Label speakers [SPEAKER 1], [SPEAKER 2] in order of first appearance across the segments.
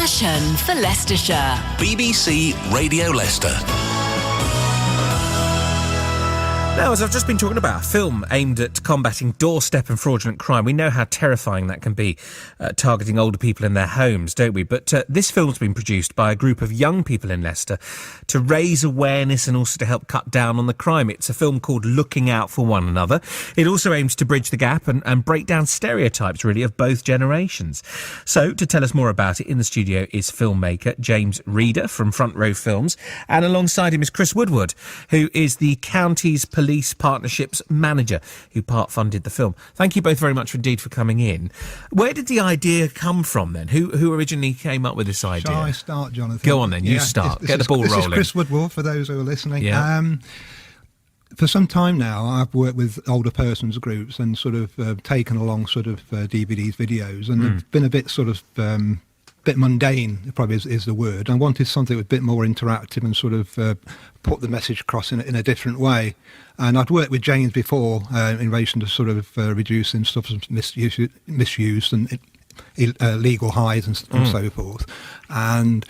[SPEAKER 1] passion for Leicestershire.
[SPEAKER 2] BBC Radio Leicester.
[SPEAKER 3] Now, as I've just been talking about, a film aimed at combating doorstep and fraudulent crime. We know how terrifying that can be, targeting older people in their homes, don't we? But this film's been produced by a group of young people in Leicester to raise awareness and also to help cut down on the crime. It's a film called Looking Out for One Another. It also aims to bridge the gap and break down stereotypes, really, of both generations. So, to tell us more about it, in the studio is filmmaker James Reeder from Front Row Films, and alongside him is Chris Woodward, who is the county's Police Partnerships Manager, who part-funded the film. Thank you both very much indeed for coming in. Where did the idea come from then? Who originally came up with this idea?
[SPEAKER 4] Shall I start, Jonathan?
[SPEAKER 3] Go on then, you start. Get the ball rolling.
[SPEAKER 4] This is Chris Woodward, for those who are listening.
[SPEAKER 3] Yeah.
[SPEAKER 4] For some time now, I've worked with older persons groups and sort of taken along sort of DVDs, videos, and it's been a bit sort of... bit mundane, probably is the word. I wanted something a bit more interactive and sort of put the message across in a different way. And I'd worked with James before in relation to sort of reducing substance misuse and illegal highs and so forth. And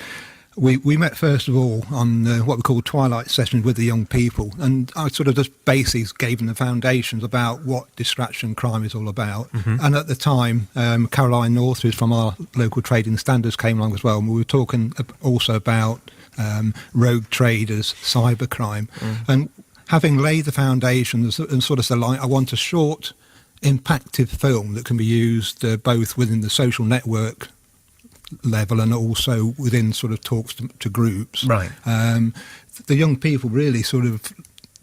[SPEAKER 4] we met first of all on what we call twilight sessions with the young people, and I sort of just basically gave them the foundations about what distraction crime is all about. And at the time, Caroline North, who's from our local trading standards, came along as well, and we were talking also about rogue traders, cybercrime, and having laid the foundations and sort of said, like, I want a short, impactful film that can be used both within the social network level and also within sort of talks to groups. Right. The young people really sort of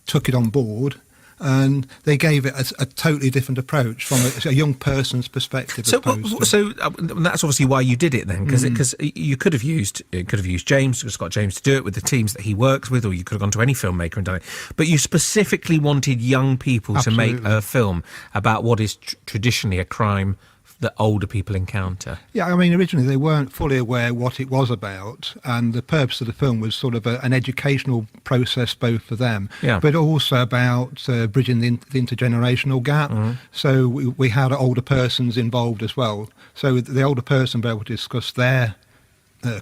[SPEAKER 4] took it on board, and they gave it a totally different approach from a young person's perspective.
[SPEAKER 3] So that's obviously why you did it then, because you could have used James, just got James to do it with the teams that he works with, or you could have gone to any filmmaker and done it. But you specifically wanted young people to make a film about what is traditionally a crime that older people encounter. Yeah,
[SPEAKER 4] I mean, originally they weren't fully aware what it was about, and the purpose of the film was sort of an educational process both for them, but also about bridging the intergenerational gap. So we had older persons involved as well. So the older person be able to discuss their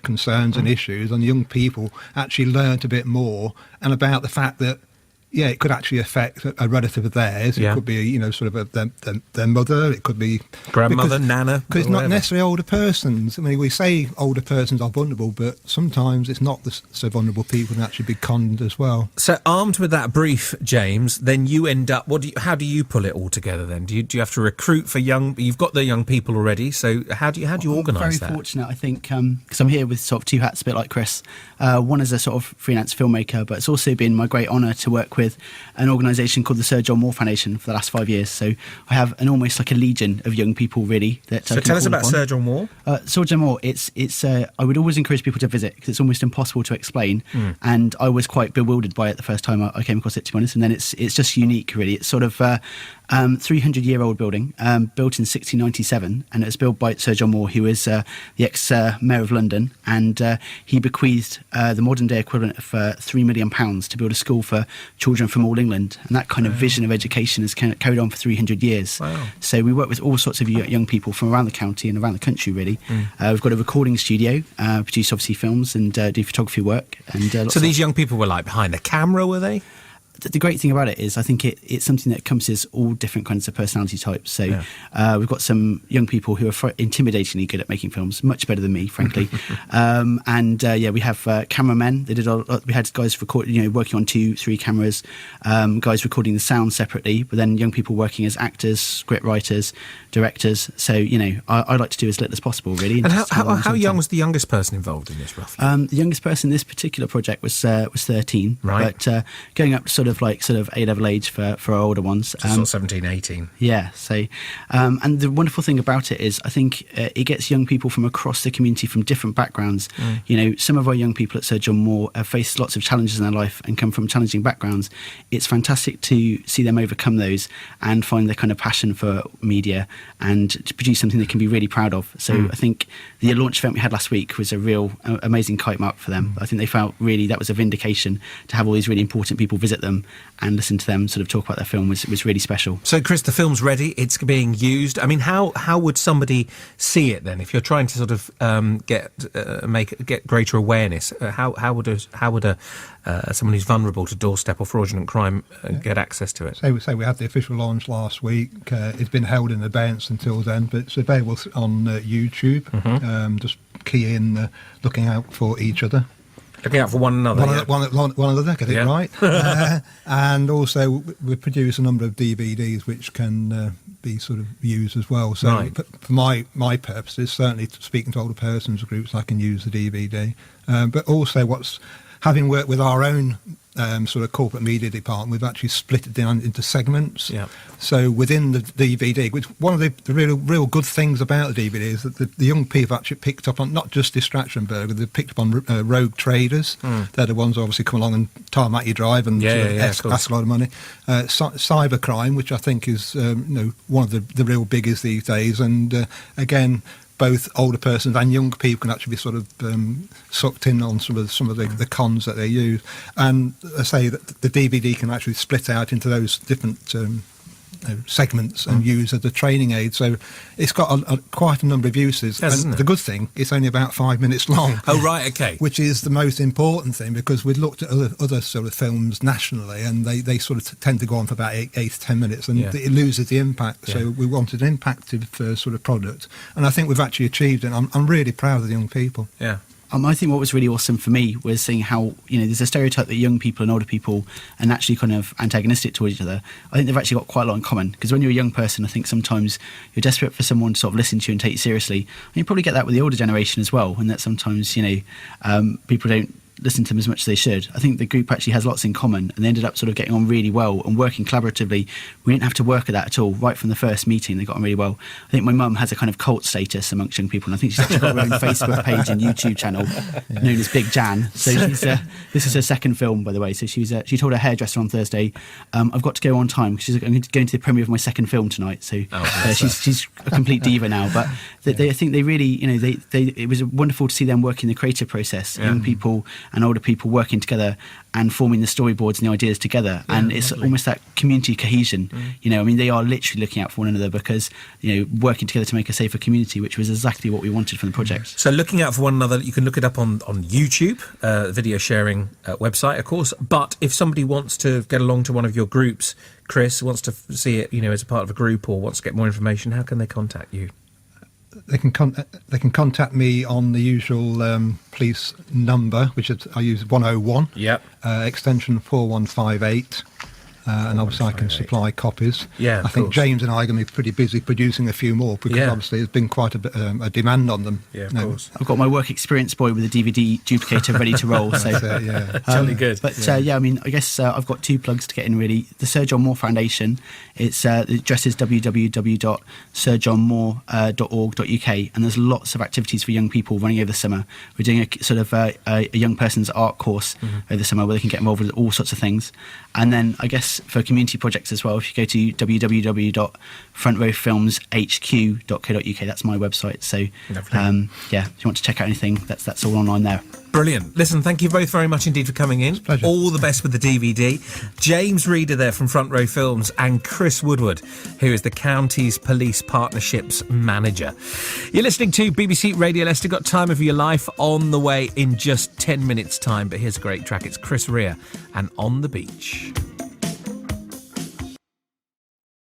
[SPEAKER 4] concerns and issues, and the young people actually learnt a bit more and about the fact that it could actually affect a relative of theirs. It could be, sort of their mother. It could be
[SPEAKER 3] grandmother, nana.
[SPEAKER 4] Because it's not necessarily older persons. I mean, we say older persons are vulnerable, but sometimes it's not so vulnerable people can actually be conned as well.
[SPEAKER 3] So, armed with that brief, James, then you end up. How do you pull it all together? Then do you have to recruit for young? You've got the young people already. So how do you organise that?
[SPEAKER 5] I'm very fortunate, I think, because I'm here with sort of two hats, a bit like Chris. One as a sort of freelance filmmaker, but it's also been my great honour to work with an organisation called the Sir John Moore Foundation for the last 5 years. So I have almost like a legion of young people, really. So
[SPEAKER 3] tell us about Sir John Moore.
[SPEAKER 5] Sir John Moore, it's. I would always encourage people to visit because it's almost impossible to explain. And I was quite bewildered by it the first time I came across it, to be honest. And then it's just unique, really. It's sort of 300-year-old building, built in 1697, and it was built by Sir John Moore, who is the ex-mayor of London, and he bequeathed the modern-day equivalent of £3 million to build a school for children from all England, and that kind of vision of education has carried on for 300 years. Wow. So we work with all sorts of young people from around the county and around the country, really. We've got a recording studio, produce obviously films and do photography work. And
[SPEAKER 3] so these young people were like behind the camera, were they?
[SPEAKER 5] The great thing about it is I think it's something that encompasses all different kinds of personality types. So we've got some young people who are intimidatingly good at making films, much better than me, frankly. We have cameramen. We had guys working on 2-3 cameras, guys recording the sound separately, but then young people working as actors, script writers, directors. So, I like to do as little as possible, really.
[SPEAKER 3] And how young was the youngest person involved in this, roughly?
[SPEAKER 5] The youngest person in this particular project was 13,
[SPEAKER 3] right?
[SPEAKER 5] But going up to sort of A-level age for our older ones.
[SPEAKER 3] Sort of 17, 18.
[SPEAKER 5] Yeah. So, and the wonderful thing about it is I think it gets young people from across the community from different backgrounds. Some of our young people at Sir John Moore have faced lots of challenges in their life and come from challenging backgrounds. It's fantastic to see them overcome those and find their kind of passion for media and to produce something they can be really proud of. So I think the launch event we had last week was a real amazing kite mark for them. I think they felt really that was a vindication to have all these really important people visit them them and listen to them sort of talk about their film was really special.
[SPEAKER 3] So, Chris, the film's ready. It's being used. I mean, how would somebody see it then? If you're trying to sort of get greater awareness, how would someone who's vulnerable to doorstep or fraudulent crime get access to it?
[SPEAKER 4] So we had the official launch last week. It's been held in abeyance until then, but it's available on YouTube. Just key in looking out for each other.
[SPEAKER 3] Looking out for one another.
[SPEAKER 4] One another, get it right. And also, we produce a number of DVDs which can be sort of used as well. So,
[SPEAKER 3] right.
[SPEAKER 4] For my purposes, certainly speaking to older persons groups, I can use the DVD. But also, having worked with our own sort of corporate media department, we've actually split it down into segments.
[SPEAKER 3] Yeah.
[SPEAKER 4] So within the DVD, which one of the real good things about the DVD is that the young people actually picked up on not just Distraction Burger, they picked up on rogue traders. They're the ones who obviously come along and tarmac your drive and ask a lot of money. Cybercrime, which I think is one of the real biggies these days, and again, both older persons and young people can actually be sort of sucked in on some of the cons that they use. And I say that the DVD can actually split out into those different segments and use as a training aid. So it's got quite a number of uses.
[SPEAKER 3] Yes,
[SPEAKER 4] and the good thing, it's only about 5 minutes long.
[SPEAKER 3] Oh, right, okay.
[SPEAKER 4] Which is the most important thing, because we've looked at other sort of films nationally, and they sort of tend to go on for about 8 to 10 minutes, and it loses the impact. So we wanted an impactful sort of product, and I think we've actually achieved it. I'm really proud of the young people.
[SPEAKER 3] Yeah.
[SPEAKER 5] I think what was really awesome for me was seeing how, there's a stereotype that young people and older people are naturally kind of antagonistic towards each other. I think they've actually got quite a lot in common, because when you're a young person, I think sometimes you're desperate for someone to sort of listen to you and take you seriously. And you probably get that with the older generation as well, and that sometimes, people don't listen to them as much as they should. I think the group actually has lots in common, and they ended up sort of getting on really well and working collaboratively. We didn't have to work at that at all. Right from the first meeting, they got on really well. I think my mum has a kind of cult status amongst young people, and I think she's actually got her own Facebook page and YouTube channel known as Big Jan. So this is her second film, by the way. So she told her hairdresser on Thursday, I've got to go on time because she's going to the premiere of my second film tonight. So she's a complete diva now. But I think they really, it was wonderful to see them working the creative process, young people and older people working together and forming the storyboards and the ideas together. And it's almost that community cohesion. They are literally looking out for one another because, working together to make a safer community, which was exactly what we wanted from the project.
[SPEAKER 3] So looking out for one another, you can look it up on YouTube, video sharing website, of course. But if somebody wants to get along to one of your groups, Chris, wants to see it, as a part of a group, or wants to get more information, how can they contact you?
[SPEAKER 4] They can contact me on the usual police number, which is I use 101.
[SPEAKER 3] Yep.
[SPEAKER 4] Extension 4158. And obviously I can supply copies.
[SPEAKER 3] Yeah,
[SPEAKER 4] I think
[SPEAKER 3] course.
[SPEAKER 4] James and I are going to be pretty busy producing a few more, because obviously there's been quite a demand on them.
[SPEAKER 3] Yeah, of course.
[SPEAKER 5] I've got my work experience boy with a DVD duplicator ready to roll. So
[SPEAKER 3] Totally good.
[SPEAKER 5] But I guess I've got two plugs to get in really. The Sir John Moore Foundation. It's the address is www.sirjohnmoore.org.uk, and there's lots of activities for young people running over the summer. We're doing a sort of a young person's art course over the summer where they can get involved with all sorts of things. And then I guess for community projects as well, if you go to www.frontrowfilmshq.co.uk, that's my website. So if you want to check out anything, that's all online there.
[SPEAKER 3] Brilliant. Listen, thank you both very much indeed for coming in.
[SPEAKER 4] It's a pleasure.
[SPEAKER 3] All the best with the DVD. James Reader there from Front Row Films, and Chris Woodward, who is the county's police partnerships manager. You're listening to BBC Radio Leicester. Got Time of Your Life on the way in just 10 minutes' time, but here's a great track. It's Chris Rea and On the Beach.